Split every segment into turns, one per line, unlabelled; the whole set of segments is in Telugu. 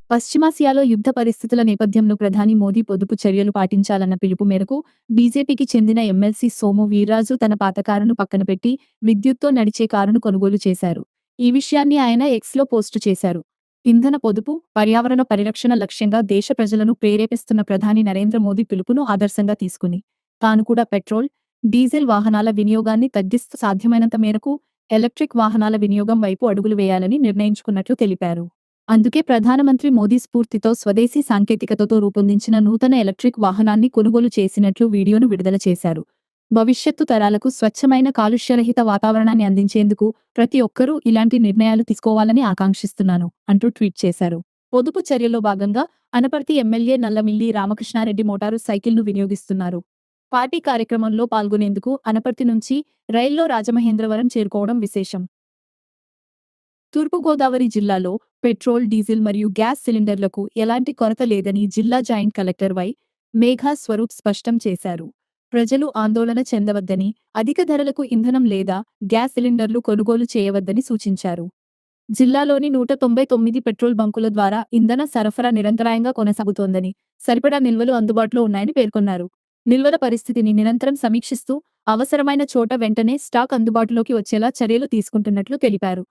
పశ్చిమాసియాలో యుద్ధ పరిస్థితుల నేపథ్యంలో ప్రధాని మోదీ పొదుపు చర్యలు పాటించాలన్న పిలుపు మేరకు బీజేపీకి చెందిన ఎమ్మెల్సీ సోము వీర్రాజు తన పాత కారును పక్కనపెట్టి విద్యుత్తో నడిచే కారును కొనుగోలు చేశారు. ఈ విషయాన్ని ఆయన ఎక్స్లో పోస్టు చేశారు. ఇంధన పొదుపు, పర్యావరణ పరిరక్షణ లక్ష్యంగా దేశ ప్రజలను ప్రేరేపిస్తున్న ప్రధాని నరేంద్ర మోదీ పిలుపును ఆదర్శంగా తీసుకుని తాను కూడా పెట్రోల్, డీజిల్ వాహనాల వినియోగాన్ని తగ్గిస్తూ సాధ్యమైనంత మేరకు ఎలక్ట్రిక్ వాహనాల వినియోగం వైపు అడుగులు వేయాలని నిర్ణయించుకున్నట్లు తెలిపారు. అందుకే ప్రధానమంత్రి మోదీ స్ఫూర్తితో స్వదేశీ సాంకేతికతతో రూపొందించిన నూతన ఎలక్ట్రిక్ వాహనాన్ని కొనుగోలు చేసినట్లు వీడియోను విడుదల చేశారు. భవిష్యత్తు తరాలకు స్వచ్ఛమైన కాలుష్యరహిత వాతావరణాన్ని అందించేందుకు ప్రతి ఒక్కరూ ఇలాంటి నిర్ణయాలు తీసుకోవాలని ఆకాంక్షిస్తున్నాను అంటూ ట్వీట్ చేశారు. పొదుపు చర్యల్లో భాగంగా అనపర్తి ఎమ్మెల్యే నల్లమిల్లి రామకృష్ణారెడ్డి మోటారు సైకిల్ను వినియోగిస్తున్నారు. పార్టీ కార్యక్రమంలో పాల్గొనేందుకు అనపర్తి నుంచి రైల్లో రాజమహేంద్రవరం చేరుకోవడం విశేషం. తూర్పుగోదావరి జిల్లాలో పెట్రోల్, డీజిల్ మరియు గ్యాస్ సిలిండర్లకు ఎలాంటి కొరత లేదని జిల్లా joint collector Y. Megha Swaroop స్పష్టం చేశారు. ప్రజలు ఆందోళన చెందవద్దని, అధిక ధరలకు ఇంధనం లేదా గ్యాస్ సిలిండర్లు కొనుగోలు చేయవద్దని సూచించారు. జిల్లాలోని 199 పెట్రోల్ బంకుల ద్వారా ఇంధన సరఫరా నిరంతరాయంగా కొనసాగుతోందని, సరిపడా నిల్వలు అందుబాటులో ఉన్నాయని పేర్కొన్నారు. నిల్వల పరిస్థితిని నిరంతరం సమీక్షిస్తూ అవసరమైన చోట వెంటనే స్టాక్ అందుబాటులోకి వచ్చేలా చర్యలు తీసుకుంటున్నట్లు తెలిపారు.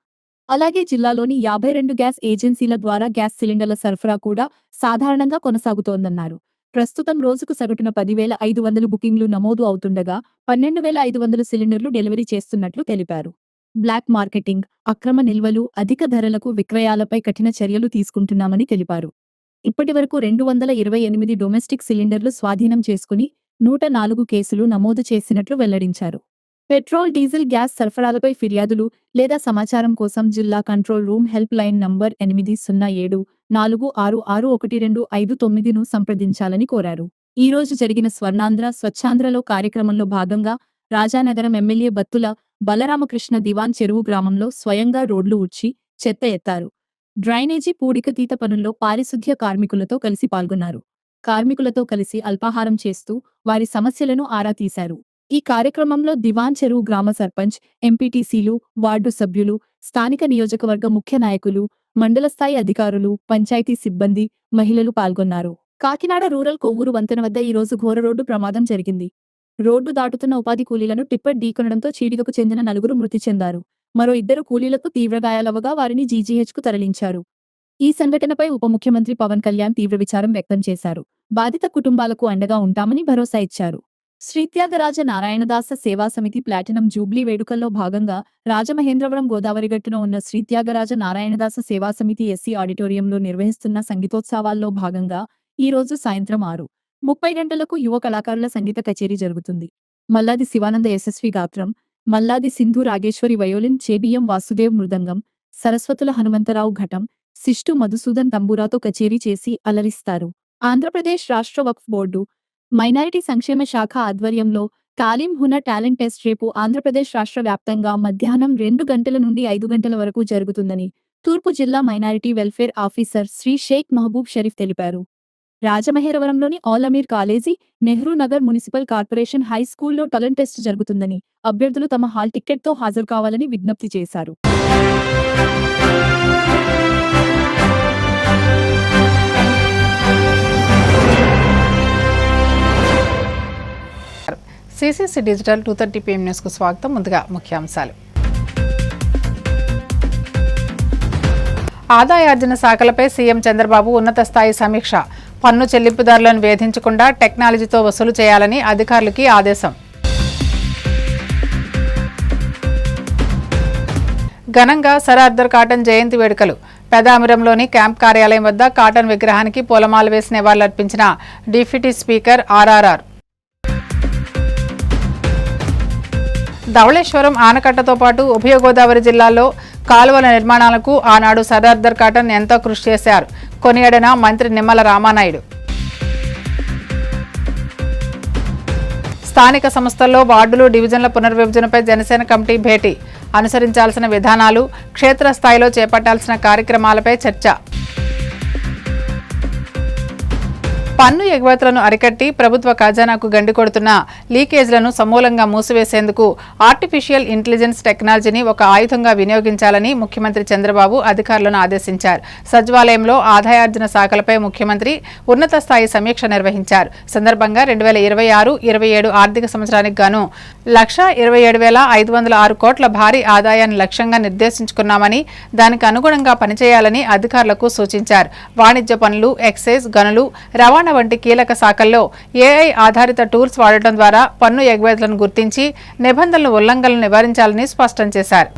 అలాగే జిల్లాలోని 52 గ్యాస్ ఏజెన్సీల ద్వారా గ్యాస్ సిలిండర్ల సరఫరా కూడా సాధారణంగా కొనసాగుతోందన్నారు. ప్రస్తుతం రోజుకు సగటున 10,500 బుకింగ్లు నమోదు అవుతుండగా 12,500 సిలిండర్లు డెలివరీ చేస్తున్నట్లు తెలిపారు. బ్లాక్ మార్కెటింగ్, అక్రమ నిల్వలు, అధిక ధరలకు విక్రయాలపై కఠిన చర్యలు తీసుకుంటున్నామని తెలిపారు. ఇప్పటివరకు 228 డొమెస్టిక్ సిలిండర్లు స్వాధీనం చేసుకుని 104 కేసులు నమోదు చేసినట్లు వెల్లడించారు. పెట్రోల్, డీజిల్, గ్యాస్ సరఫరాలపై ఫిర్యాదులు లేదా సమాచారం కోసం జిల్లా control room help line number 8074661259ను సంప్రదించాలని కోరారు. ఈ రోజు జరిగిన స్వర్ణాంధ్ర స్వచ్ఛాంధ్రలో కార్యక్రమంలో భాగంగా రాజానగరం ఎమ్మెల్యే బత్తుల బలరామకృష్ణ దివాన్ చెరువు గ్రామంలో స్వయంగా రోడ్లు ఊడ్చి చెత్త ఎత్తారు. డ్రైనేజీ పూడికతీత పనుల్లో పారిశుద్ధ్య కార్మికులతో కలిసి పాల్గొన్నారు. కార్మికులతో కలిసి అల్పాహారం చేస్తూ వారి సమస్యలను ఆరా తీశారు. ఈ కార్యక్రమంలో దివాన్ చెరువు గ్రామ సర్పంచ్, ఎంపీటీసీలు, వార్డు సభ్యులు, స్థానిక నియోజకవర్గ ముఖ్య నాయకులు, మండల స్థాయి అధికారులు, పంచాయతీ సిబ్బంది, మహిళలు పాల్గొన్నారు. కాకినాడ రూరల్ కొవ్వూరు వంతెన వద్ద ఈ రోజు ఘోర రోడ్డు ప్రమాదం జరిగింది. రోడ్డు దాటుతున్న ఉపాధి కూలీలను టిప్పర్ ఢీకొనడంతో చీడిగకు చెందిన 4 మృతి చెందారు. మరో 2 కూలీలకు తీవ్ర గాయాలవగా వారిని జీజీహెచ్కు తరలించారు. ఈ సంఘటనపై ఉప ముఖ్యమంత్రి పవన్ కళ్యాణ్ తీవ్ర విచారం వ్యక్తం చేశారు. బాధిత కుటుంబాలకు అండగా ఉంటామని భరోసా ఇచ్చారు. శ్రీత్యాగరాజ నారాయణదాస సేవా సమితి ప్లాటినం జూబ్లీ వేడుకల్లో భాగంగా రాజమహేంద్రవరం గోదావరి గట్టున ఉన్న శ్రీత్యాగరాజ నారాయణదాస సేవా సమితి ఎస్సీ ఆడిటోరియంలో నిర్వహిస్తున్న సంగీతోత్సవాల్లో భాగంగా ఈ రోజు సాయంత్రం 6:30 గంటలకు యువ కళాకారుల సంగీత కచేరీ జరుగుతుంది. మల్లాది శివానంద యశస్వి గాత్రం, మల్లాది సింధు రాగేశ్వరి వయోలిన్, చేబియ్యం వాసుదేవ్ మృదంగం, సరస్వతుల హనుమంతరావు ఘటం, సిస్టు మధుసూదన్ తంబూరాతో కచేరీ చేసి అలరిస్తారు. ఆంధ్రప్రదేశ్ రాష్ట్ర వక్ఫ్ బోర్డు, మైనారిటీ సంక్షేమ శాఖ ఆధ్వర్యంలో తాలీం హునర్ టాలెంట్ టెస్ట్ రేపు ఆంధ్రప్రదేశ్ రాష్ట్ర వ్యాప్తంగా మధ్యాహ్నం 2 గంటల నుండి 5 గంటల వరకు జరుగుతుందని తూర్పు జిల్లా minority welfare officer Shri Sheikh Mahaboob Sharif తెలిపారు. రాజమహేంద్రవరంలోని Al Ameer college, Nehru Nagar municipal corporation high స్కూల్లో టాలెంట్ టెస్ట్ జరుగుతుందని అభ్యర్థులు తమ హాల్ టికెట్తో హాజరు కావాలని విజ్ఞప్తి చేశారు.
సిసిసి డిజిటల్ 2:30 PM న్యూస్కు స్వాగతం. ముందుగా ముఖ్యాంశాలు. ఆదాయార్జన శాఖలపై సీఎం చంద్రబాబు ఉన్నత స్థాయి సమీక్ష. పన్ను చెల్లింపుదారులను వేధించకుండా టెక్నాలజీతో వసూలు చేయాలని అధికారులకి ఆదేశం. ఘనంగా సర్ ఆర్థర్ కాటన్ జయంతి వేడుకలు. పెదామిరంలోని క్యాంప్ కార్యాలయం వద్ద కాటన్ విగ్రహానికి పూలమాల వేసి నివాళులర్పించిన డిప్యూటీ స్పీకర్ ఆర్ఆర్ఆర్. ధవళేశ్వరం ఆనకట్టతో పాటు ఉభయ గోదావరి జిల్లాల్లో కాలువల నిర్మాణాలకు ఆనాడు సర్ ఆర్థర్ కాటన్ ఎంతో కృషి చేశారు. కొనియాడిన మంత్రి నిమ్మల రామానాయుడు. స్థానిక సంస్థల్లో వార్డులు, డివిజన్ల పునర్విభజనపై జనసేన కమిటీ భేటీ. అనుసరించాల్సిన విధానాలు, క్షేత్రస్థాయిలో చేపట్టాల్సిన కార్యక్రమాలపై చర్చ. పన్ను ఎగుమతులను అరికట్టి ప్రభుత్వ ఖజానాకు గండి కొడుతున్న లీకేజ్లను సమూలంగా మూసివేసేందుకు ఆర్టిఫిషియల్ ఇంటెలిజెన్స్ టెక్నాలజీని ఒక ఆయుధంగా వినియోగించాలని ముఖ్యమంత్రి చంద్రబాబు అధికారులను ఆదేశించారు. సచివాలయంలో ఆదాయార్జన శాఖలపై ముఖ్యమంత్రి ఉన్నత స్థాయి సమీక్ష నిర్వహించారు. సందర్భంగా 2026-27 ఆర్థిక సంవత్సరానికి గాను 1,27,506 కోట్ల భారీ ఆదాయాన్ని లక్ష్యంగా నిర్దేశించుకున్నామని, దానికి అనుగుణంగా పనిచేయాలని అధికారులకు సూచించారు. వాణిజ్య పనులు, ఎక్సైజ్, గనులు, రవాణా వంటి కీలక శాఖల్లో ఏఐ ఆధారిత టూల్స్ వాడటం ద్వారా పన్ను ఎగవేతలను గుర్తించి నిబంధనల ఉల్లంఘనలను నివారించాలని స్పష్టం చేశారు.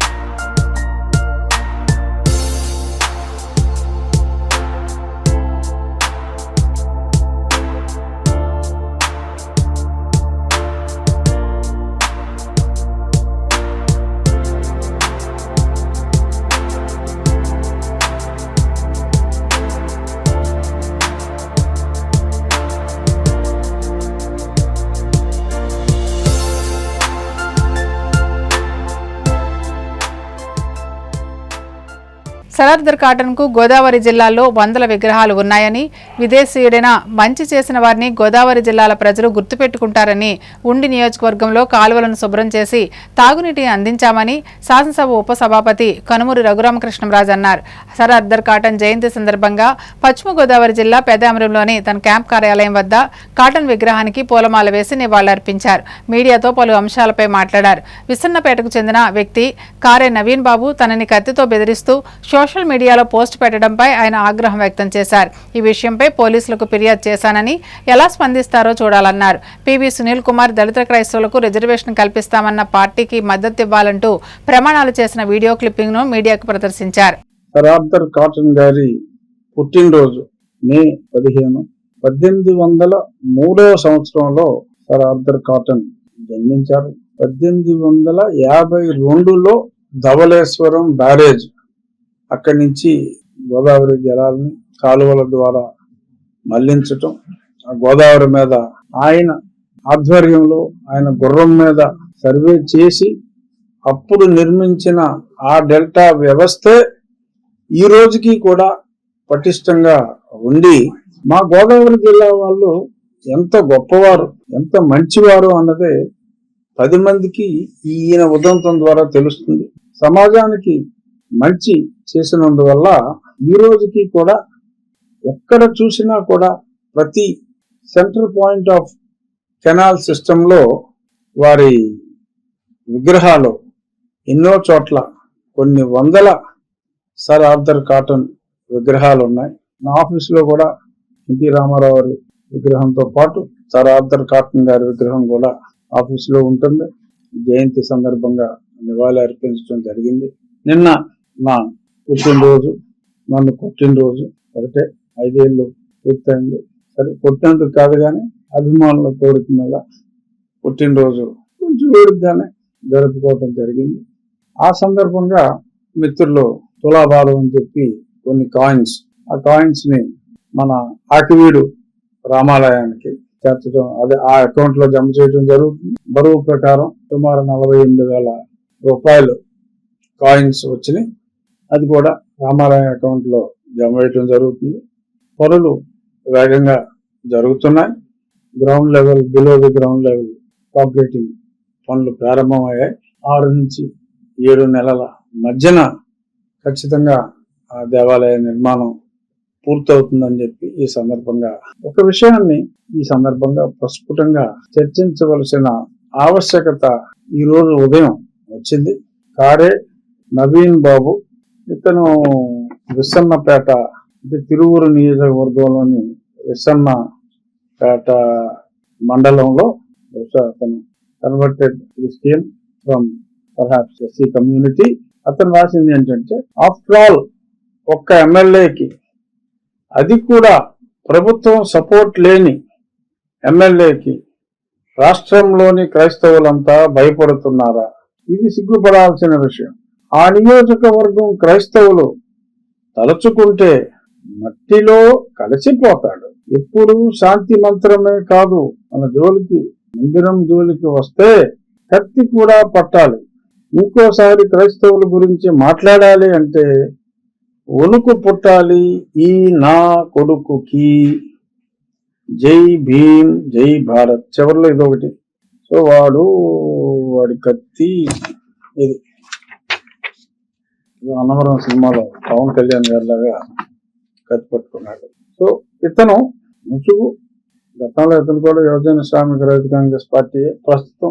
సరార్దర్ కాటన్ కు గోదావరి జిల్లాలో వందల విగ్రహాలు ఉన్నాయని, విదేశీయుడైన మంచి చేసిన వారిని గోదావరి జిల్లాల ప్రజలు గుర్తుపెట్టుకుంటారని, ఉండి నియోజకవర్గంలో కాలువలను శుభ్రం చేసి తాగునీటిని అందించామని శాసనసభ ఉపసభాపతి కనుమూరి రఘురామకృష్ణంరాజు అన్నారు. సరార్దర్ కాటన్ జయంతి సందర్భంగా పశ్చిమ గోదావరి జిల్లా పెద్దామరంలోని తన క్యాంప్ కార్యాలయం వద్ద కాటన్ విగ్రహానికి పూలమాల వేసి నివాళులర్పించారు. మీడియాతో పలు అంశాలపై మాట్లాడారు. విసన్నపేటకు చెందిన వ్యక్తి కారే నవీన్ బాబు తనని కత్తితో బెదిరిస్తూ సోషల్ మీడియాలో పోస్ట్ పెట్టడంపై ఆయన ఆగ్రహం వ్యక్తం చేశారు. ఈ విషయంపై పోలీసులకు ఫిర్యాదు చేశానని, ఎలా స్పందిస్తారో చూడాలన్నారు. పివి సునీల్ కుమార్ దళిత క్రైస్తవులకు రిజర్వేషన్ కల్పిస్తామన్న పార్టీకి మద్దతు ఇవ్వాలంటూ ప్రమాణాలు చేసిన వీడియో క్లిప్పింగ్ ను మీడియాకు ప్రదర్శించారు.
సరార్దర్ కాటన్ గారి పుట్టినరోజు మే 15, 1803వ సంవత్సరంలో సరార్దర్ కాటన్ జన్మించారు. 1852లో ధవళేశ్వరం బ్యారేజ్ అక్కడి నుంచి గోదావరి జలాలని కాలువల ద్వారా మళ్లించటం, ఆ గోదావరి మీద ఆయన ఆధ్వర్యంలో ఆయన గుర్రం మీద సర్వే చేసి అప్పుడు నిర్మించిన ఆ డెల్టా వ్యవస్థే ఈ రోజుకి కూడా పటిష్టంగా ఉండి, మా గోదావరి జిల్లా వాళ్ళు ఎంత గొప్పవారు, ఎంత మంచివారు అన్నదే 10 మందికి ఈయన ఉదంతం ద్వారా తెలుస్తుంది. సమాజానికి మంచి చేసినందువల్ల ఈ రోజుకి కూడా ఎక్కడ చూసినా కూడా ప్రతి central point of canal system లో వారి విగ్రహాలు ఎన్నో చోట్ల కొన్ని వందల సరార్దర్ కాటన్ విగ్రహాలు ఉన్నాయి. నా ఆఫీసులో కూడా ఎన్టీ రామారావు గారి విగ్రహంతో పాటు సరార్దర్ కాటన్ గారి విగ్రహం కూడా ఆఫీసులో ఉంటుంది. జయంతి సందర్భంగా నివాళి అర్పించడం జరిగింది. నిన్న నా పుట్టినరోజు, నన్ను పుట్టినరోజు ఒకటే 5 ఏళ్ళు పూర్తయింది. సరే, పుట్టినందుకు కాదు కానీ అభిమానుల కోరిక మీద పుట్టినరోజు కొంచెం వేడుకగానే జరుపుకోవటం జరిగింది. ఆ సందర్భంగా మిత్రులు తులాభారం అని చెప్పి కొన్ని కాయిన్స్, ఆ కాయిన్స్ ని మన ఆకివీడు రామాలయానికి చేర్చడం, అదే ఆ అకౌంట్ లో జమ చేయడం జరుగుతుంది. బరువు ప్రకారం సుమారు 48,000 రూపాయలు కాయిన్స్ వచ్చినాయి. అది కూడా రామాలయం అకౌంట్ లో జమ చేయడం జరుగుతుంది. పనులు వేగంగా జరుగుతున్నాయి. Ground level, below the ground level completing పనులు ప్రారంభమయ్యాయి. 6 నుంచి 7 నెలల మధ్యన ఖచ్చితంగా ఆ దేవాలయ నిర్మాణం పూర్తవుతుందని చెప్పి ఈ సందర్భంగా ఒక విషయాన్ని ఈ సందర్భంగా ప్రస్ఫుటంగా చర్చించవలసిన ఆవశ్యకత ఈ రోజు ఉదయం వచ్చింది. కారే నవీన్ బాబు, ఇతను విసన్నపేట, తిరువురు నియోజకవర్గంలోని విసన్నపేట మండలంలో అతను converted Christian from perhaps SC community. అతను రాసింది ఏంటంటే, ఆఫ్టర్ ఆల్ ఒక్క ఎమ్మెల్యేకి, అది కూడా ప్రభుత్వం సపోర్ట్ లేని ఎమ్మెల్యేకి రాష్ట్రంలోని క్రైస్తవులంతా భయపడుతున్నారా? ఇది సిగ్గుపడాల్సిన విషయం. ఆ నియోజకవర్గం క్రైస్తవులు తలుచుకుంటే మట్టిలో కలిసిపోతాడు. ఎప్పుడు శాంతి మంత్రమే కాదు, మన జోలికి, మందిరం జోలికి వస్తే కత్తి కూడా పట్టాలి. ఇంకోసారి క్రైస్తవుల గురించి మాట్లాడాలి అంటే వణుకు పుట్టాలి ఈ నా కొడుకుకి. జై భీమ్ జై భారత్ చివరిలో ఇదొకటి. సో వాడి కత్తి ఇది అన్నవరం సినిమాలో పవన్ కళ్యాణ్ గారి లాగా కత్తి పట్టుకున్నాడు. సో ఇతను ముసుగు గతంలో ఇతను కూడా యువజన శ్రామిక రైతు కాంగ్రెస్ పార్టీ, ప్రస్తుతం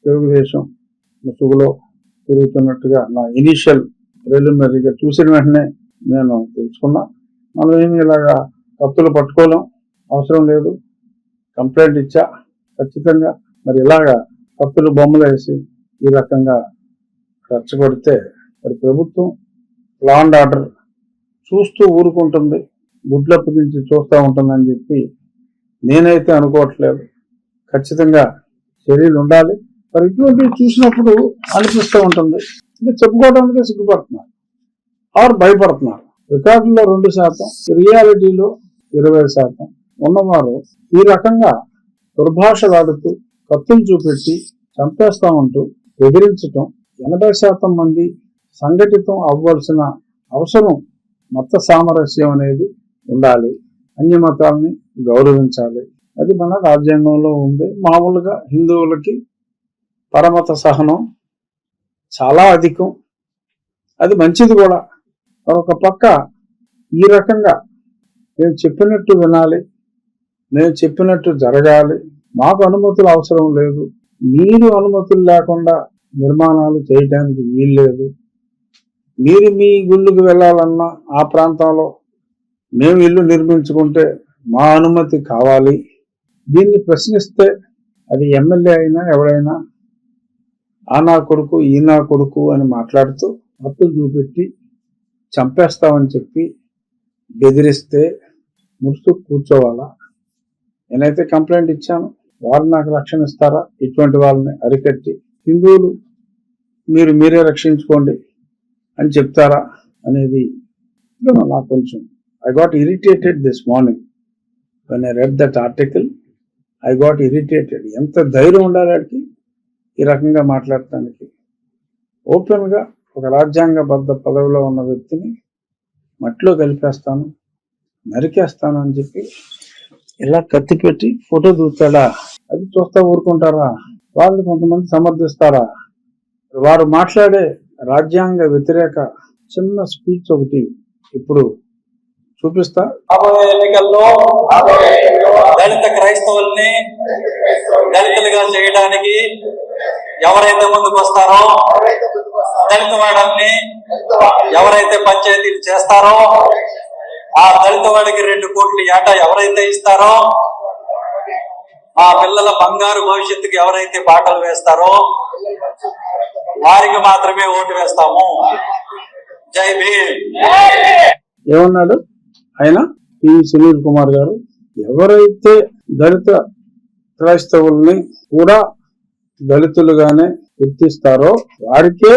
తెలుగుదేశం ముసుగులో తిరుగుతున్నట్టుగా నా ఇనిషియల్ ప్రిలిమినరీగా చూసిన వెంటనే నేను తెలుసుకున్నా. మనం ఏమి ఇలాగా కత్తులు పట్టుకోలేం, అవసరం లేదు, కంప్లైంట్ ఇచ్చా ఖచ్చితంగా. మరి ఇలాగా కత్తులు బొమ్మలు వేసి ఈ రకంగా రెచ్చగొడితే మరి ప్రభుత్వం లా అండ్ ఆర్డర్ చూస్తూ ఊరుకుంటుంది, గుడ్లప్పు నుంచి చూస్తూ ఉంటుందని చెప్పి నేనైతే అనుకోవట్లేదు. ఖచ్చితంగా చర్యలు ఉండాలి. మరి ఇటువంటివి చూసినప్పుడు అనిపిస్తూ ఉంటుంది, అంటే చెప్పుకోవడానికి సిగ్గుపడుతున్నారు ఆర్ భయపడుతున్నారు. రికార్డుల్లో 2%, రియాలిటీలో 20% ఉన్నవారు ఈ రకంగా దుర్భాషలాడుతూ కత్తులు చూపెట్టి చంపేస్తా ఉంటూ బెదిరించటం, 80% మంది సంఘటితం అవ్వాల్సిన అవసరం, మత సామరస్యం అనేది ఉండాలి, అన్య మతాలని గౌరవించాలి, అది మన రాజ్యాంగంలో ఉంది. మామూలుగా హిందువులకి పరమత సహనం చాలా అధికం, అది మంచిది కూడా. మరొక పక్క ఈ రకంగా మేము చెప్పినట్టు వినాలి, మేము చెప్పినట్టు జరగాలి, మాకు అనుమతులు అవసరం లేదు, మీరు అనుమతులు లేకుండా నిర్మాణాలు చేయడానికి వీల్లేదు, మీరు మీ గుళ్ళుకు వెళ్ళాలన్నా ఆ ప్రాంతంలో మేము ఇల్లు నిర్మించుకుంటే మా అనుమతి కావాలి. దీన్ని ప్రశ్నిస్తే అది ఎమ్మెల్యే అయినా ఎవరైనా ఆ నా కొడుకు ఈ నా కొడుకు అని మాట్లాడుతూ హత్తులు చూపెట్టి చంపేస్తామని చెప్పి బెదిరిస్తే ముడుస్తూ కూర్చోవాలా? నేనైతే కంప్లైంట్ ఇచ్చాను, వాళ్ళు నాకు రక్షణ ఇస్తారా? ఇటువంటి వాళ్ళని అరికట్టి హిందువులు మీరే రక్షించుకోండి అని చెప్తారా అనేది నాకు కొంచెం I got irritated this morning when I read that article. I got irritated. ఎంత ధైర్యం ఉండాలి వాడికి ఈ రకంగా మాట్లాడటానికి? ఓపెన్గా ఒక రాజ్యాంగబద్ధ పదవిలో ఉన్న వ్యక్తిని మట్టిలో కలిపేస్తాను, నరికేస్తాను అని చెప్పి ఇలా కత్తి పెట్టి ఫోటో దూతాడా? అది చూస్తా ఊరుకుంటారా? వాళ్ళు కొంతమంది సమర్థిస్తారా? వారు మాట్లాడే రాజ్యాంగ వ్యతిరేక చిన్న స్పీచ్ ఒకటి ఇప్పుడు చూపిస్తా.
రాబోయే ఎన్నికల్లో దళిత క్రైస్తవుల్ని దళితులుగా చేయడానికి ఎవరైతే ముందుకు వస్తారో, దళిత వాడల్ని ఎవరైతే పంచాయతీలు చేస్తారో, ఆ దళిత వాడికి 2 కోట్లు ఏటా ఎవరైతే ఇస్తారో, ఆ పిల్లల బంగారు భవిష్యత్తుకి ఎవరైతే బాటలు వేస్తారో వారికి మాత్రమే ఓటు వేస్తాము. జై భీమ్.
ఏమన్నాడు ఆయన? పి సునీల్ కుమార్ గారు ఎవరైతే దళిత క్రైస్తవుల్ని కూడా దళితులుగానే గుర్తిస్తారో వారికే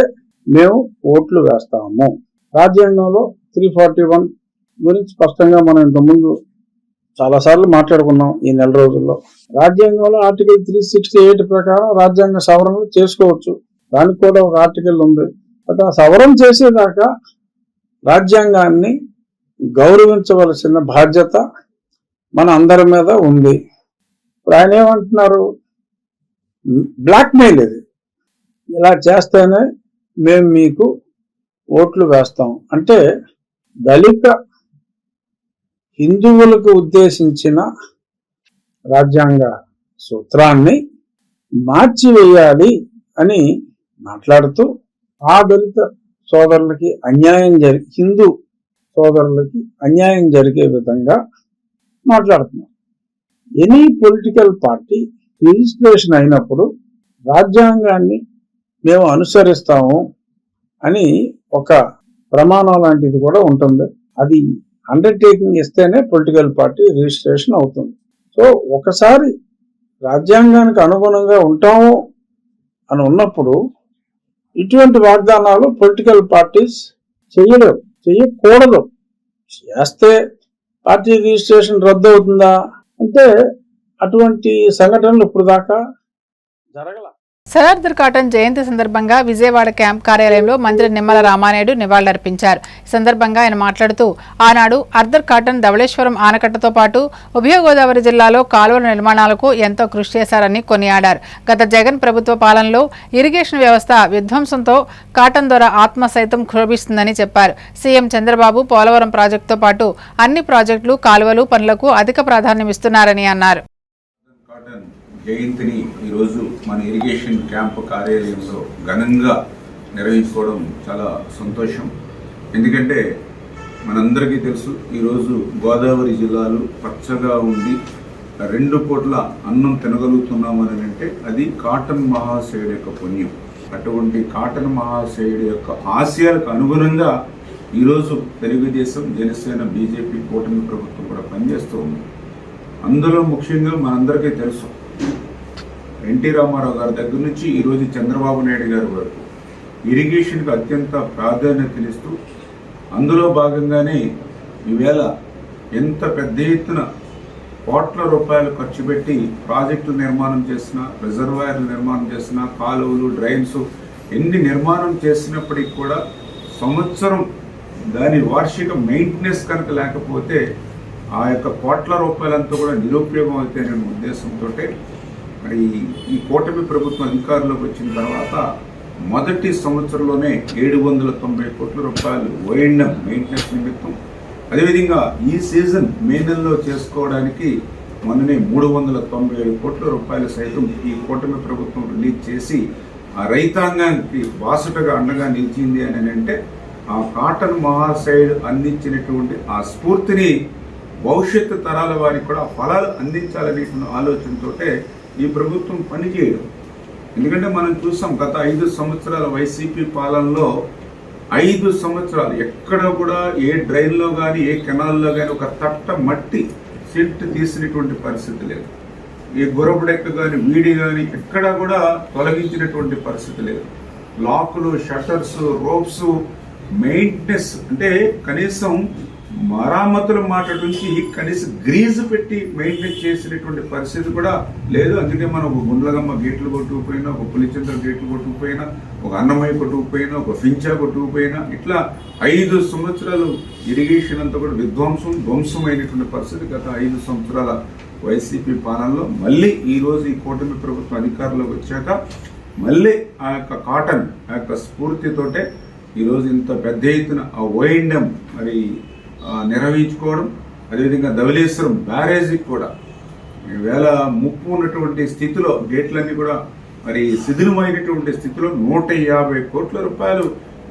మేము ఓట్లు వేస్తాము. రాజ్యాంగంలో 341 గురించి స్పష్టంగా మనం ఇంతకుముందు చాలా సార్లు మాట్లాడుకున్నాం ఈ నెల రోజుల్లో. రాజ్యాంగంలో ఆర్టికల్ 368 ప్రకారం రాజ్యాంగ సవరణలు చేసుకోవచ్చు, దానికి కూడా ఒక ఆర్టికల్ ఉంది. బట్ ఆ సవరణ చేసేదాకా రాజ్యాంగాన్ని గౌరవించవలసిన బాధ్యత మన అందరి మీద ఉంది. ఇప్పుడు ఆయన ఏమంటున్నారు? బ్లాక్మెయిల్ ఇది, ఇలా చేస్తేనే మేము మీకు ఓట్లు వేస్తాం అంటే దళిత హిందువులకు ఉద్దేశించిన రాజ్యాంగ సూత్రాన్ని మార్చివేయాలి అని మాట్లాడుతూ ఆ దళిత సోదరులకి అన్యాయం హిందూ సోదరులకి అన్యాయం జరిగే విధంగా మాట్లాడుతున్నారు. ఎనీ పొలిటికల్ పార్టీ రిజిస్ట్రేషన్ అయినప్పుడు రాజ్యాంగాన్ని మేము అనుసరిస్తాము అని ఒక ప్రమాణం లాంటిది కూడా ఉంటుంది. అది అండర్టేకింగ్ ఇస్తేనే పొలిటికల్ పార్టీ రిజిస్ట్రేషన్ అవుతుంది. సో ఒకసారి రాజ్యాంగానికి అనుగుణంగా ఉంటాము అని ఉన్నప్పుడు ఇటువంటి వాగ్దానాలు పొలిటికల్ పార్టీస్ చేయకూడదు. చేస్తే పార్టీ రిజిస్ట్రేషన్ రద్దు అవుతుందా అంటే అటువంటి సంఘటనలు ఇప్పుడు దాకా జరగల.
సర్ కాటన్ జయంతి సందర్భంగా విజయవాడ క్యాంప్ కార్యాలయంలో మంత్రి నిమ్మల రామానాయుడు నివాళులర్పించారు. ఈ సందర్భంగా ఆయన మాట్లాడుతూ ఆనాడు అర్ధర్ కాటన్ ధవళేశ్వరం ఆనకట్టతో పాటు ఉభయ గోదావరి జిల్లాలో కాలువల నిర్మాణాలకు ఎంతో కృషి చేశారని కొనియాడారు. గత జగన్ ప్రభుత్వ పాలనలో ఇరిగేషన్ వ్యవస్థ విధ్వంసంతో కాటన్ ద్వారా ఆత్మ సైతం క్షోభిస్తుందని చెప్పారు. సీఎం చంద్రబాబు పోలవరం ప్రాజెక్టుతో పాటు అన్ని ప్రాజెక్టులు కాలువలు పనులకు అధిక ప్రాధాన్యమిస్తున్నారని అన్నారు.
జయంతిని ఈరోజు మన ఇరిగేషన్ క్యాంపు కార్యాలయంలో ఘనంగా నిర్వహించుకోవడం చాలా సంతోషం. ఎందుకంటే మనందరికీ తెలుసు, ఈరోజు గోదావరి జిల్లాలు పచ్చగా ఉండి 2 పూట్ల అన్నం తినగలుగుతున్నామని అంటే అది కాటన్ మహాశయుడి యొక్క పుణ్యం. అటువంటి కాటన్ మహాశయుడి యొక్క ఆశయాలకు అనుగుణంగా ఈరోజు తెలుగుదేశం, జనసేన, బీజేపీ కూటమి ప్రభుత్వం కూడా పనిచేస్తూ ఉంది. అందులో ముఖ్యంగా మనందరికీ తెలుసు, ఎన్టీ రామారావు గారి దగ్గర నుంచి ఈరోజు చంద్రబాబు నాయుడు గారి వరకు ఇరిగేషన్కి అత్యంత ప్రాధాన్యతనిస్తూ అందులో భాగంగానే ఈవేళ ఎంత పెద్ద ఎత్తున కోట్ల రూపాయలు ఖర్చు పెట్టి ప్రాజెక్టులు నిర్మాణం చేసిన, రిజర్వాయర్లు నిర్మాణం చేసిన, కాలువలు, డ్రైన్స్ ఎన్ని నిర్మాణం చేసినప్పటికీ కూడా సంవత్సరం దాని వార్షిక మెయింటెనెన్స్ కనుక లేకపోతే ఆ యొక్క కోట్ల రూపాయలంతా కూడా నిరుపయోగం అవుతాయనే ఉద్దేశంతో మరి ఈ కూటమి ప్రభుత్వం అధికారంలోకి వచ్చిన తర్వాత మొదటి సంవత్సరంలోనే 790 కోట్ల రూపాయలు ఓఎండ్ఎం మెయింటెనెన్స్ నిమిత్తం, అదేవిధంగా ఈ సీజన్ మే నెలలో చేసుకోవడానికి మొన్ననే 397 కోట్ల రూపాయలు సైతం ఈ కూటమి ప్రభుత్వం రిలీజ్ చేసి ఆ రైతాంగానికి బాసటగా అండగా నిలిచింది అని అంటే ఆ కాటన్ మహాశయుడు అందించినటువంటి ఆ స్ఫూర్తిని భవిష్యత్తు తరాల వారికి కూడా ఫలాలు అందించాలనే ఆలోచనతోటే ఈ ప్రభుత్వం పనిచేయడం. ఎందుకంటే మనం చూసాం గత 5 సంవత్సరాల వైసీపీ పాలనలో 5 సంవత్సరాలు ఎక్కడ కూడా ఏ డ్రైన్లో కానీ ఏ కెనాల్లో కానీ ఒక తట్ట మట్టి సెట్ తీసినటువంటి పరిస్థితి లేదు. ఏ గొరబడెక్క కానీ వీడి కానీ ఎక్కడా కూడా తొలగించినటువంటి పరిస్థితి లేదు. లాకులు, షట్టర్స్, రోప్స్, మెయింటెనెన్స్ అంటే కనీసం మరామతుల మాట నుంచి కనీసం గ్రీజు పెట్టి మెయింటైన్ చేసినటువంటి పరిస్థితి కూడా లేదు. అందుకే మనం ఒక గుండ్లగమ్మ గేట్లు కొట్టుకుపోయినా, ఒక పులిచంద్ర గేట్లు కొట్టుకుపోయినా, ఒక అన్నమయ్య కొట్టుకుపోయినా, ఒక ఫించా కొట్టుకుపోయినా ఇట్లా 5 సంవత్సరాలు ఇరిగేషన్ అంతా కూడా ధ్వంసమైనటువంటి పరిస్థితి గత 5 సంవత్సరాల వైసీపీ పాలనలో. మళ్ళీ ఈరోజు ఈ కూటమి ప్రభుత్వం అధికారంలోకి వచ్చాక మళ్ళీ ఆ యొక్క కాటన్ ఆ యొక్క స్ఫూర్తితోటే ఈరోజు ఇంత పెద్ద ఎత్తున ఆ ఓఎండ్ఎం మరి నిర్వహించుకోవడం, అదేవిధంగా ధవళేశ్వరం బ్యారేజీకి కూడా ఈవేళ ముప్పు ఉన్నటువంటి స్థితిలో గేట్లన్నీ కూడా మరి శిథిలమైనటువంటి స్థితిలో 150 కోట్ల రూపాయలు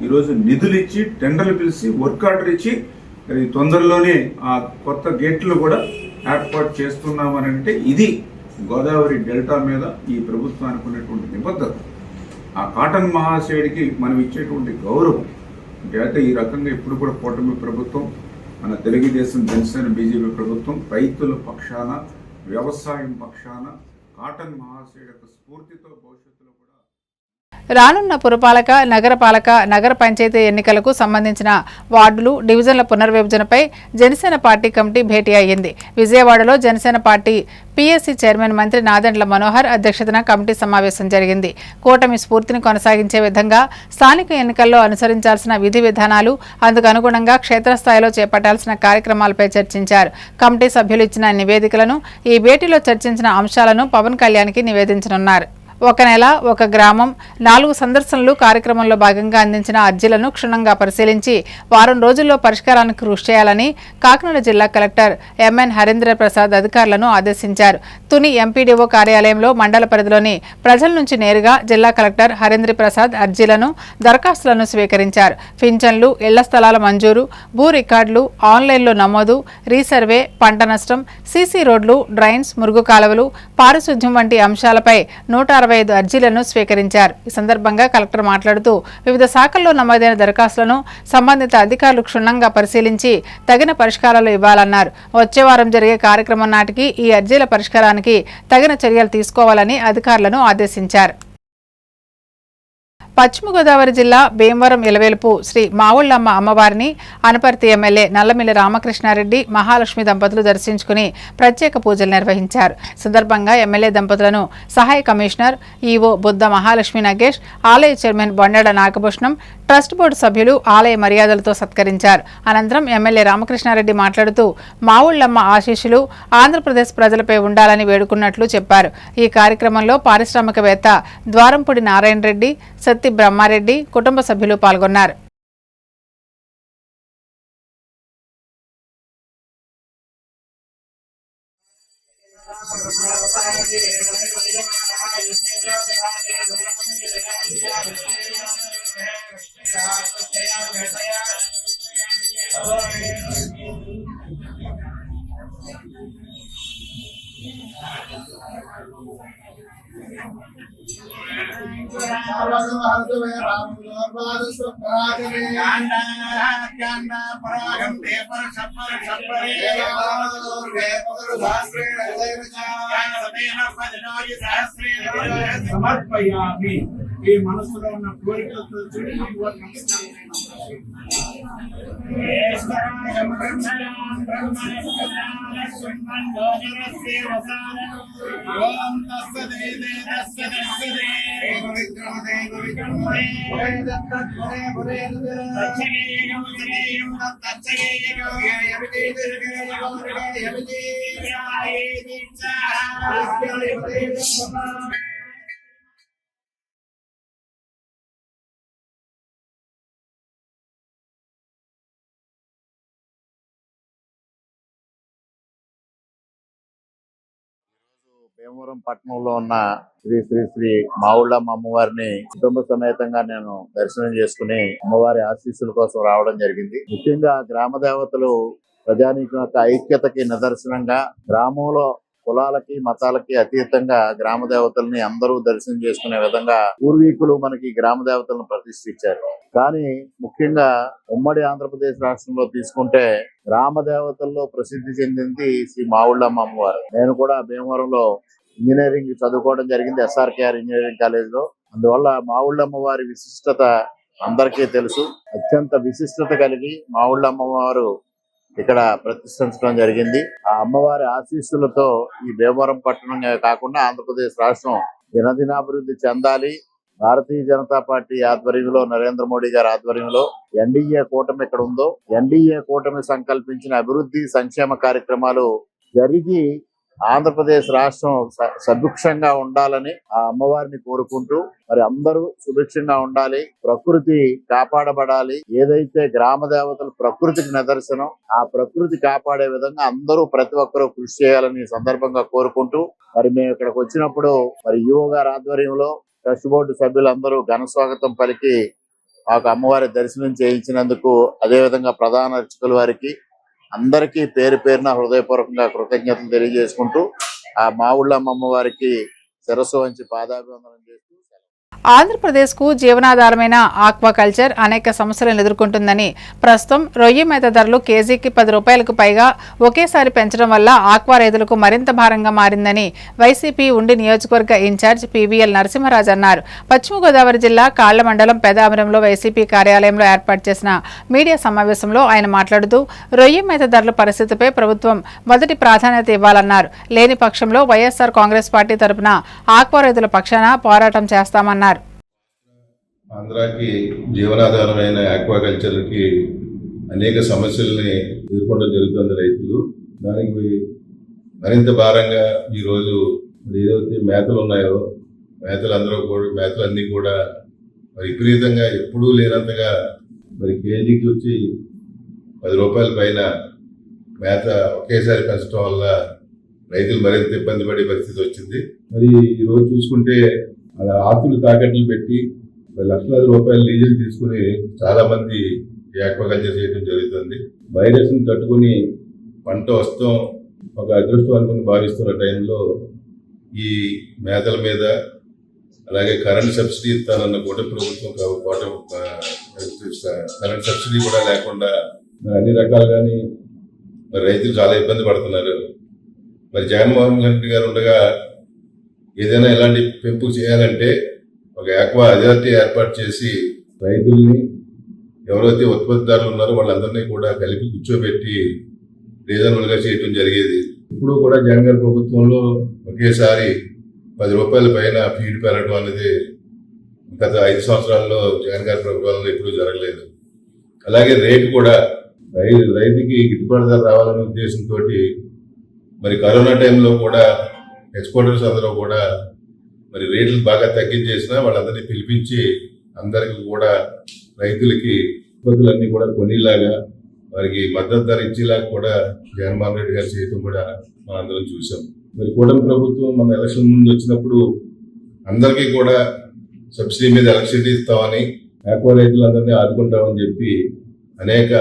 ఈరోజు నిధులు ఇచ్చి, టెండర్లు పిలిచి, వర్క్ ఆర్డర్ ఇచ్చి మరి తొందరలోనే ఆ కొత్త గేట్లు కూడా ఏర్పాటు చేస్తున్నామని అంటే ఇది గోదావరి డెల్టా మీద ఈ ప్రభుత్వానికి ఉన్నటువంటి నిబద్ధత, ఆ కాటన్ మహాశయుడికి మనం ఇచ్చేటువంటి గౌరవం. అయితే ఈ రకంగా ఇప్పుడు కూడా కూటమి ప్రభుత్వం, మన తెలుగుదేశం, జనసేన, బీజేపీ ప్రభుత్వం రైతుల పక్షాన, వ్యవసాయం పక్షాన కాటన్ మహాశయుడి యొక్క స్ఫూర్తితో భవిష్యత్తులో కూడా
రానున్న పురపాలక, నగరపాలక, నగర పంచాయతీ ఎన్నికలకు సంబంధించిన వార్డులు, డివిజన్ల పునర్విభజనపై జనసేన పార్టీ కమిటీ భేటీ అయ్యింది. విజయవాడలో జనసేన పార్టీ పీఎస్సీ చైర్మన్ మంత్రి నాదెండ్ల మనోహర్ అధ్యక్షతన కమిటీ సమావేశం జరిగింది. కూటమి స్ఫూర్తిని కొనసాగించే విధంగా స్థానిక ఎన్నికల్లో అనుసరించాల్సిన విధి విధానాలు, అందుకు అనుగుణంగా క్షేత్రస్థాయిలో చేపట్టాల్సిన కార్యక్రమాలపై చర్చించారు. కమిటీ సభ్యులు ఇచ్చిన నివేదికలను, ఈ భేటీలో చర్చించిన అంశాలను పవన్ కళ్యాణ్కి నివేదించనున్నారు. 1 నెల 1 గ్రామం 4 సందర్శనలు కార్యక్రమంలో భాగంగా అందించిన అర్జీలను క్షుణ్ణంగా పరిశీలించి వారం రోజుల్లో పరిష్కారానికి కృషి చేయాలని కాకినాడ జిల్లా కలెక్టర్ ఎంఎన్ హరీంద్ర ప్రసాద్ అధికారులను ఆదేశించారు. తుని ఎంపీడీఓ కార్యాలయంలో మండల పరిధిలోని ప్రజల నుంచి నేరుగా జిల్లా కలెక్టర్ హరీంద్ర ప్రసాద్ అర్జీలను, దరఖాస్తులను స్వీకరించారు. పింఛన్లు, ఇళ్ల స్థలాల మంజూరు, భూ రికార్డులు, ఆన్లైన్లో నమోదు, రీసర్వే, పంట నష్టం, సీసీ రోడ్లు, డ్రైన్స్, మురుగు కాలువలు, పారిశుద్ధ్యం వంటి అంశాలపై 165 అర్జీలను స్వీకరించారు. ఈ సందర్భంగా కలెక్టర్ మాట్లాడుతూ వివిధ శాఖల్లో నమోదైన దరఖాస్తులను సంబంధిత అధికారులు క్షుణ్ణంగా పరిశీలించి తగిన పరిష్కారాలు ఇవ్వాలన్నారు. వచ్చే వారం జరిగే కార్యక్రమం నాటికి ఈ అర్జీల పరిష్కారానికి తగిన చర్యలు తీసుకోవాలని అధికారులను ఆదేశించారు. పశ్చిమ గోదావరి జిల్లా భీమవరం ఇలవేలుపు శ్రీ మావుళ్ళమ్మ అమ్మవారిని అనపర్తి ఎమ్మెల్యే నల్లమిల్లి రామకృష్ణారెడ్డి మహాలక్ష్మి దంపతులు దర్శించుకుని ప్రత్యేక పూజలు నిర్వహించారు. సందర్భంగా ఎమ్మెల్యే దంపతులను సహాయ కమిషనర్ ఈవో బుద్ధ మహాలక్ష్మి నగేష్, ఆలయ chairman Bondada Nagabhushanam, trust board సభ్యులు ఆలయ మర్యాదలతో సత్కరించారు. అనంతరం ఎమ్మెల్యే రామకృష్ణారెడ్డి మాట్లాడుతూ మావుళ్ళమ్మ ఆశీస్సులు ఆంధ్రప్రదేశ్ ప్రజలపై ఉండాలని వేడుకున్నట్లు చెప్పారు. ఈ కార్యక్రమంలో పారిశ్రామికవేత్త ద్వారంపూడి నారాయణ రెడ్డి, సత్తి బ్రహ్మారెడ్డి కుటుంబ సభ్యులు పాల్గొన్నారు.
సమర్పయామి. ఈ మనసులో ఉన్న కోరికలతో
భీమవరం పట్టణంలో ఉన్న శ్రీ శ్రీ శ్రీ మావుళ్ళమ్మ అమ్మవారిని కుటుంబ సమేతంగా నేను దర్శనం చేసుకుని అమ్మవారి ఆశీస్సుల కోసం రావడం జరిగింది. ముఖ్యంగా గ్రామ దేవతలు ప్రజానీకం యొక్క ఐక్యతకి నిదర్శనంగా గ్రామంలో కులాలకి మతాలకి అతీతంగా గ్రామ దేవతల్ని అందరూ దర్శనం చేసుకునే విధంగా పూర్వీకులు మనకి గ్రామ దేవతలను ప్రతిష్ఠించారు. కానీ ముఖ్యంగా ఉమ్మడి ఆంధ్రప్రదేశ్ రాష్ట్రంలో తీసుకుంటే గ్రామ దేవతల్లో ప్రసిద్ధి చెందింది శ్రీ మావుళ్ళమ్మ అమ్మవారు. నేను కూడా భీమవరంలో ఇంజనీరింగ్ చదువుకోవడం జరిగింది, SRKR ఇంజనీరింగ్ కాలేజ్ లో. అందువల్ల మావుళ్ళమ్మ వారి విశిష్టత అందరికీ తెలుసు. అత్యంత విశిష్టత కలిగి మావుళ్ళమ్మవారు ఇక్కడ ప్రతిష్ఠించడం జరిగింది. ఆ అమ్మవారి ఆశీస్సులతో ఈ భీమవరం పట్టణంగా కాకుండా ఆంధ్రప్రదేశ్ రాష్ట్రం దినదినాభివృద్ధి చెందాలి. భారతీయ జనతా పార్టీ ఆధ్వర్యంలో, నరేంద్ర మోడీ గారి ఆధ్వర్యంలో ఎన్డీఏ కూటమి ఇక్కడ ఉందో, ఎన్డీఏ కూటమి సంకల్పించిన అభివృద్ధి సంక్షేమ కార్యక్రమాలు జరిగి ఆంధ్రప్రదేశ్ రాష్ట్రం సుభిక్షంగా ఉండాలని ఆ అమ్మవారిని కోరుకుంటూ, మరి అందరూ సుభిక్షంగా ఉండాలి, ప్రకృతి కాపాడబడాలి. ఏదైతే గ్రామ దేవతలు ప్రకృతికి నిదర్శనం, ఆ ప్రకృతి కాపాడే విధంగా అందరూ ప్రతి ఒక్కరూ కృషి చేయాలని ఈ సందర్భంగా కోరుకుంటూ, మరి మేము ఇక్కడికి వచ్చినప్పుడు మరి ఈవో గారి ఆధ్వర్యంలో ట్రస్ట్ బోర్డు సభ్యులందరూ ఘన స్వాగతం పలికి మాకు అమ్మవారి దర్శనం చేయించినందుకు, అదేవిధంగా ప్రధాన అర్చకుల వారికి అందరికీ పేరు పేరున హృదయపూర్వకంగా కృతజ్ఞతలు తెలియజేసుకుంటూ ఆ మావుళ్ళమ్మ అమ్మవారికి శిరస్సు వంచి పాదాభివందనం చేస్తూ
ఆంధ్రప్రదేశ్కు జీవనాధారమైన ఆక్వాకల్చర్ అనేక సమస్యలను ఎదుర్కొంటుందని, ప్రస్తుతం రొయ్య మేత ధరలు కేజీకి 10 రూపాయలకు పైగా ఒకేసారి పెంచడం వల్ల ఆక్వా రైతులకు మరింత భారంగా మారిందని వైసీపీ ఉండి నియోజకవర్గ ఇన్ఛార్జ్ PVL నరసింహరాజు అన్నారు. పశ్చిమ గోదావరి జిల్లా కాళ్ల మండలం పెదాపురంలో వైసీపీ కార్యాలయంలో ఏర్పాటు చేసిన మీడియా సమావేశంలో ఆయన మాట్లాడుతూ, రొయ్య మేత ధరల పరిస్థితిపై ప్రభుత్వం మొదటి ప్రాధాన్యత ఇవ్వాలన్నారు. లేని పక్షంలో వైఎస్ఆర్ కాంగ్రెస్ పార్టీ తరపున ఆక్వా రైతుల పక్షాన పోరాటం చేస్తామన్నారు.
ఆంధ్రాకి జీవనాధారమైన ఆక్వాకల్చర్కి అనేక సమస్యల్ని ఎదుర్కొనడం జరుగుతుంది రైతులు. దానికి మరింత భారంగా ఈరోజు ఏదైతే మేతలు ఉన్నాయో మేతలన్నీ కూడా విపరీతంగా ఎప్పుడూ లేనంతగా మరి కేజీకి వచ్చి 10 రూపాయల పైన మేత ఒకేసారి పెంచడం వల్ల రైతులు మరింత ఇబ్బంది పడే పరిస్థితి వచ్చింది. మరి ఈరోజు చూసుకుంటే అలా ఆస్తులు తాకట్లు పెట్టి లక్షలాది రూపాయలు లీజులు తీసుకుని చాలా మంది ఆక్వాకల్చర్ చేయడం జరుగుతుంది. వైరస్ ని తట్టుకుని పంట వస్తాం ఒక అదృష్టం అనుకుని భావిస్తున్న టైంలో ఈ మేతల మీద అలాగే కరెంట్ సబ్సిడీ ఇస్తానన్న కూడా ప్రభుత్వం కరెంట్ సబ్సిడీ కూడా లేకుండా మరి అన్ని రకాలుగాని మరి రైతులు చాలా ఇబ్బంది పడుతున్నారు. మరి జగన్మోహన్ రెడ్డి గారు ఉండగా ఏదైనా ఇలాంటి పెంపు చేయాలంటే ఒక ఆక్వా అథారిటీ ఏర్పాటు చేసి రైతుల్ని ఎవరైతే ఉత్పత్తిదారులు ఉన్నారో వాళ్ళందరినీ కూడా కలిపి కూర్చోబెట్టి రీజనబుల్ గా చేయటం జరిగేది. ఇప్పుడు కూడా జగన్ గారి ప్రభుత్వంలో ఒకేసారి 10 రూపాయల పైన ఫీడ్ పెరగడం అనేది గత 5 సంవత్సరాల్లో జగన్ గారి ప్రభుత్వంలో ఎప్పుడూ జరగలేదు. అలాగే రేటు కూడా రైతుకి గిట్టుబాటు ధర రావాలనే ఉద్దేశంతో మరి కరోనా టైంలో కూడా ఎక్స్పోర్టర్స్ అందరూ కూడా మరి రేట్లు బాగా తగ్గించేసినా వాళ్ళందరినీ పిలిపించి అందరికి కూడా రైతులకి ఉత్పత్తులన్నీ కూడా కొనేలాగా వారికి మద్దతు ధర ఇచ్చేలాగా కూడా జగన్మోహన్ రెడ్డి గారు చేయడం కూడా మనందరం చూసాం. మరి కూటమి ప్రభుత్వం మన ఎలక్షన్ ముందు వచ్చినప్పుడు అందరికీ కూడా సబ్సిడీ మీద ఎలక్ట్రిసిటీ ఇస్తామని, ఆక్వా రైతులందరినీ ఆదుకుంటామని చెప్పి అనేక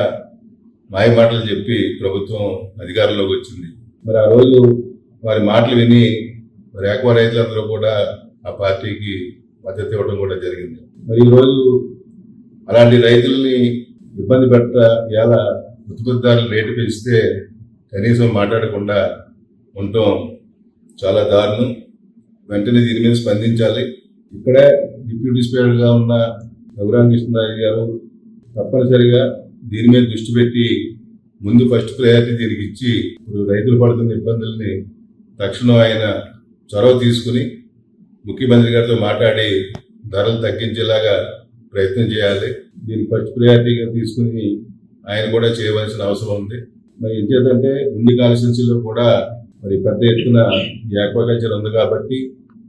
మాయ మాటలు చెప్పి ప్రభుత్వం అధికారంలోకి వచ్చింది. మరి ఆ రోజు వారి మాటలు విని మరి ఆక్వా రైతులందరూ కూడా ఆ పార్టీకి మద్దతు ఇవ్వడం కూడా జరిగింది. మరి ఈరోజు అలాంటి రైతుల్ని ఇబ్బంది పెట్ట ఇలా ఉత్పత్తిదారులు రేటు పెంచితే కనీసం మాట్లాడకుండా ఉండటం చాలా దారుణం. వెంటనే దీని మీద స్పందించాలి. ఇక్కడే డిప్యూటీ స్పీకర్గా ఉన్న రఘురామకృష్ణరాజు గారు తప్పనిసరిగా దీని మీద దృష్టి పెట్టి ముందు ఫస్ట్ ప్రయారిటీ దీనికి ఇచ్చి ఇప్పుడు రైతులు పడుతున్న ఇబ్బందుల్ని తక్షణం ఆయన చొరవ తీసుకుని ముఖ్యమంత్రి గారితో మాట్లాడి ధరలు తగ్గించేలాగా ప్రయత్నం చేయాలి. దీనికి ఫస్ట్ ప్రయారిటీగా తీసుకుని ఆయన కూడా చేయవలసిన అవసరం ఉంది. మరి ఏం చేద్దంటే ఉండి కాన్స్టిట్యున్సీలో కూడా మరి పెద్ద ఎత్తున ఈ ఆక్వాకల్చర్ ఉంది కాబట్టి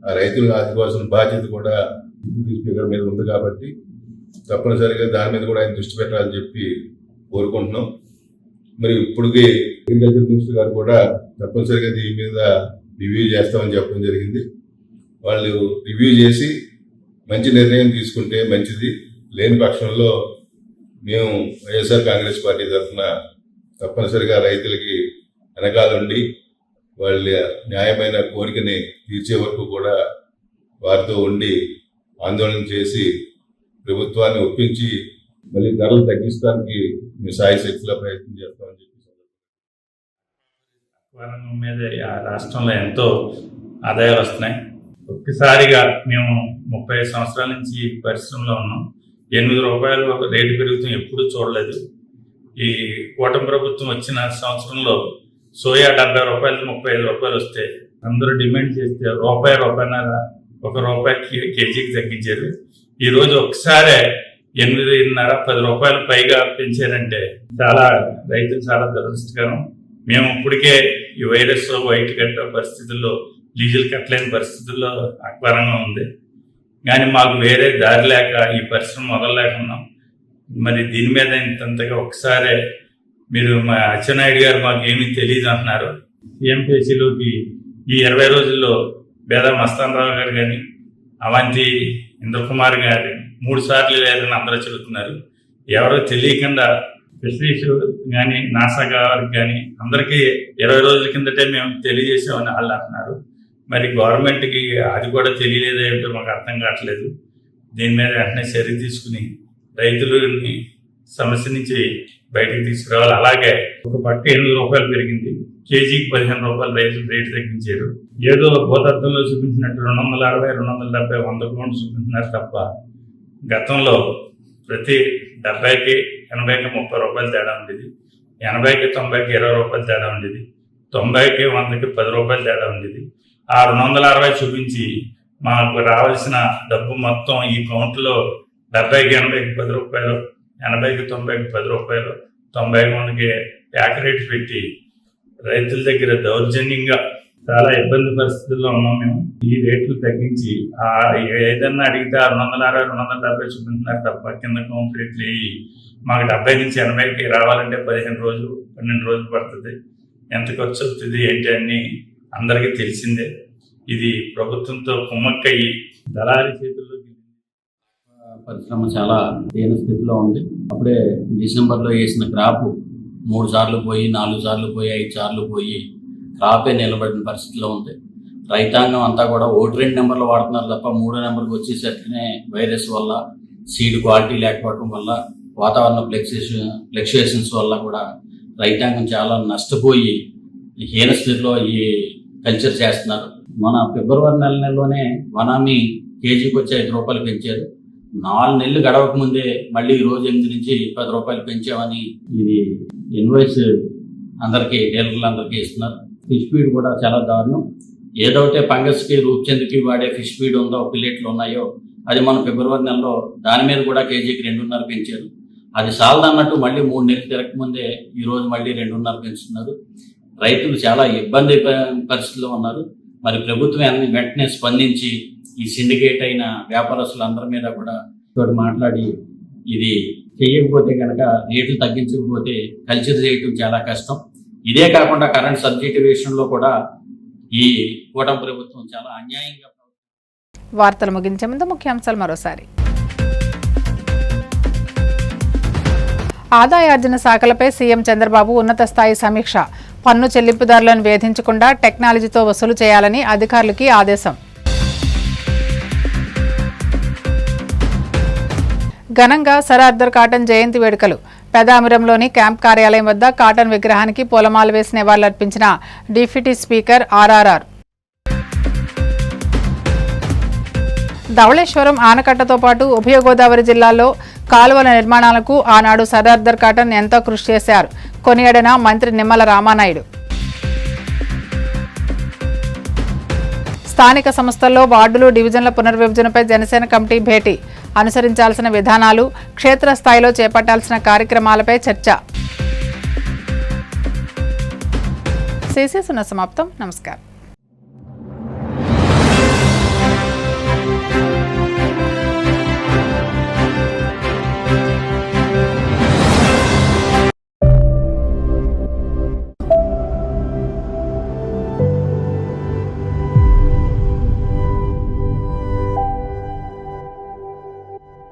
ఆ రైతులను ఆదుకోవాల్సిన బాధ్యత కూడా డిప్యూటీ స్పీకర్ మీద ఉంది కాబట్టి తప్పనిసరిగా దాని మీద కూడా ఆయన దృష్టి పెట్టాలని చెప్పి కోరుకుంటున్నాం. మరి ఇప్పటికి అగ్రికల్చర్ మినిస్టర్ గారు కూడా తప్పనిసరిగా దీని మీద రివ్యూ చేస్తామని చెప్పడం జరిగింది. వాళ్ళు రివ్యూ చేసి మంచి నిర్ణయం తీసుకుంటే మంచిది. లేని పక్షంలో మేము వైఎస్ఆర్ కాంగ్రెస్ పార్టీ తరఫున తప్పనిసరిగా రైతులకి వెనకాలండి వాళ్ళ న్యాయమైన కోరికని తీర్చే వరకు కూడా వారితో ఉండి ఆందోళన చేసి ప్రభుత్వాన్ని ఒప్పించి మళ్ళీ ధరలు తగ్గించడానికి మేము సాయశక్తిలో ప్రయత్నం చేస్తామని చెప్పి
రంగం మీద ఆ రాష్ట్రంలో ఎంతో ఆదాయాలు వస్తున్నాయి. ఒక్కసారిగా మేము 35 సంవత్సరాల నుంచి పరిశ్రమలో ఉన్నాం. 8 రూపాయలు రేటు పెరుగుతాం ఎప్పుడూ చూడలేదు. ఈ కూటమి ప్రభుత్వం వచ్చిన సంవత్సరంలో సోయా 70 రూపాయలు 35 రూపాయలు వస్తే అందరూ డిమాండ్ చేస్తే రూపాయన్నర ₹1 కేజీకి తగ్గించారు. ఈ రోజు ఒకసారి 8.5 10 రూపాయలు పైగా పెంచారంటే రైతులు చాలా దురదృష్టకరం. మేము ఇప్పటికే ఈ వైరస్ వైట్ కట్ట పరిస్థితుల్లో డీజిల్ కట్టలేని పరిస్థితుల్లో అక్వారంగా ఉంది. కానీ మాకు వేరే దారి లేక ఈ పరిశ్రమ మొదలలేకున్నాం. మరి దీని మీద ఇంతంతగా ఒకసారి మీరు మా అచ్చెన్నాయుడు గారు మాకు ఏమీ తెలియదు అంటున్నారు. సిఎంపీసీలోకి ఈ 20 రోజుల్లో బేదా మస్తానరావు గారు కానీ అవంతి ఇంద్రకుమార్ గారు 3 సార్లు లేదని అందరూ చెబుతున్నారు. ఎవరో తెలియకుండా ఫిషరీస్ కానీ నాసా గారికి కానీ అందరికీ 20 రోజుల కిందటే మేము తెలియజేసామని వాళ్ళు అంటున్నారు. మరి గవర్నమెంట్కి అది కూడా తెలియలేదు ఏమిటో మాకు అర్థం కావట్లేదు. దీని మీద వెంటనే చర్య తీసుకుని రైతులని సమస్య నుంచి బయటకు తీసుకురావాలి. అలాగే ఒక పక్క 8 రూపాయలు పెరిగింది, కేజీకి 15 రూపాయలు రేటు తగ్గించారు. ఏదో భూతత్వంలో చూపించినట్టు 260, 270, 100 కౌంట్లు చూపించినారు తప్ప గతంలో ప్రతి 70కి 80కి 30 రూపాయలు తేడా ఉండేది, 80కి 90కి 20 రూపాయలు తేడా ఉండేది, 90కి 100కి 10 రూపాయలు తేడా ఉండేది. ఆ 260 చూపించి మాకు రావాల్సిన డబ్బు మొత్తం ఈ కౌంట్లో 70కి 80కి 10 రూపాయలు, 80కి 90కి 10 రూపాయలు, 90కి 100కి ప్యాక్ రేట్ పెట్టి రైతుల దగ్గర దౌర్జన్యంగా చాలా ఇబ్బంది పరిస్థితుల్లో ఉన్నాం. మేము ఈ రేట్లు తగ్గించి ఏదన్నా అడిగితే 260, 270 చూపించినారు తప్ప కింద కౌంట్ రేట్లు వేయి మాకు 70 నుంచి 80కి రావాలంటే 15 రోజులు 12 రోజులు పడుతుంది. ఎంత ఖర్చు అవుతుంది ఏంటి అన్ని అందరికీ తెలిసిందే. ఇది ప్రభుత్వంతో కుమ్మక్కయ్యి దళారి చేతుల్లో
పరిశ్రమ చాలా దీన స్థితిలో ఉంది. అప్పుడే డిసెంబర్లో వేసిన క్రాప్ 3 సార్లు పోయి, 4 సార్లు పోయి, 5 సార్లు పోయి క్రాపే నిలబడిన పరిస్థితిలో ఉంది. రైతాంగం అంతా కూడా 1-2 నెంబర్లు వాడుతున్నారు తప్ప 3వ నెంబర్కి వచ్చేసరికినే వైరస్ వల్ల, సీడ్ క్వాలిటీ లేకపోవడం వల్ల, వాతావరణ ఫ్లక్చుయేషన్స్ వల్ల కూడా రైతాంగం చాలా నష్టపోయి హీన స్థితిలో ఈ కల్చర్ చేస్తున్నారు. మన ఫిబ్రవరి నెలలోనే వనామీ కేజీకి వచ్చి 5 రూపాయలు పెంచారు. 4 నెలలు గడవక ముందే మళ్ళీ ఈ రోజు 8 నుంచి 10 రూపాయలు పెంచామని ఇది ఇన్వాయిస్ అందరికీ డీలర్లందరికీ ఇస్తున్నారు. ఫిష్ ఫీడ్ కూడా చాలా దారుణం. ఏదైతే ఫంగస్కి రూప్చంద్కి వాడే ఫిష్ ఫీడ్ ఉందో, పిల్లెట్లు ఉన్నాయో, అది మనం ఫిబ్రవరి నెలలో దాని మీద కూడా కేజీకి 2.5 పెంచారు. అది సాలదన్నట్టు మళ్ళీ 3 నెలలు తిరగకముందే ఈరోజు మళ్ళీ 2.5 పెంచుతున్నారు. రైతులు చాలా ఇబ్బంది పరిస్థితిలో ఉన్నారు. మరి ప్రభుత్వం వెంటనే స్పందించి ఈ సిండికేట్ అయిన వ్యాపారస్తులందరి మీద కూడా తోటి మాట్లాడి ఇది చేయకపోతే కనుక రేట్లు తగ్గించకపోతే కల్చర్ చేయటం చాలా కష్టం. ఇదే కాకుండా కరెంట్ సబ్సిడీ విషయంలో కూడా ఈ కూటమి ప్రభుత్వం చాలా అన్యాయంగా.
వార్తలు ముగించే ముందు ముఖ్యాంశాలు మరోసారి. ఆదాయార్జన శాఖలపై సీఎం చంద్రబాబు ఉన్నత స్థాయి సమీక్ష. పన్ను చెల్లింపుదారులను వేధించకుండా టెక్నాలజీతో వసూలు చేయాలని అధికారులకి ఆదేశం. ఘనంగా సర్ ఆర్థర్ కాటన్ జయంతి వేడుకలు. పెదామిరంలోని క్యాంప్ కార్యాలయం వద్ద కాటన్ విగ్రహానికి పూలమాల వేసి నివాళులర్పించిన డిప్యూటీ స్పీకర్ ఆర్ఆర్ఆర్. ధవళేశ్వరం ఆనకట్టతో పాటు ఉభయ గోదావరి జిల్లాల్లో కాలువల నిర్మాణాలకు ఆనాడు సర్ ఆర్థర్ కాటన్ ఎంతో కృషి చేశారు. కొనియాడిన మంత్రి నిమ్మల రామానాయుడు. స్థానిక సంస్థల్లో వార్డులు, డివిజన్ల పునర్విభజనపై జనసేన కమిటీ భేటీ. అనుసరించాల్సిన విధానాలు, క్షేత్రస్థాయిలో చేపట్టాల్సిన కార్యక్రమాలపై చర్చ. సమాప్తం. నమస్కారం.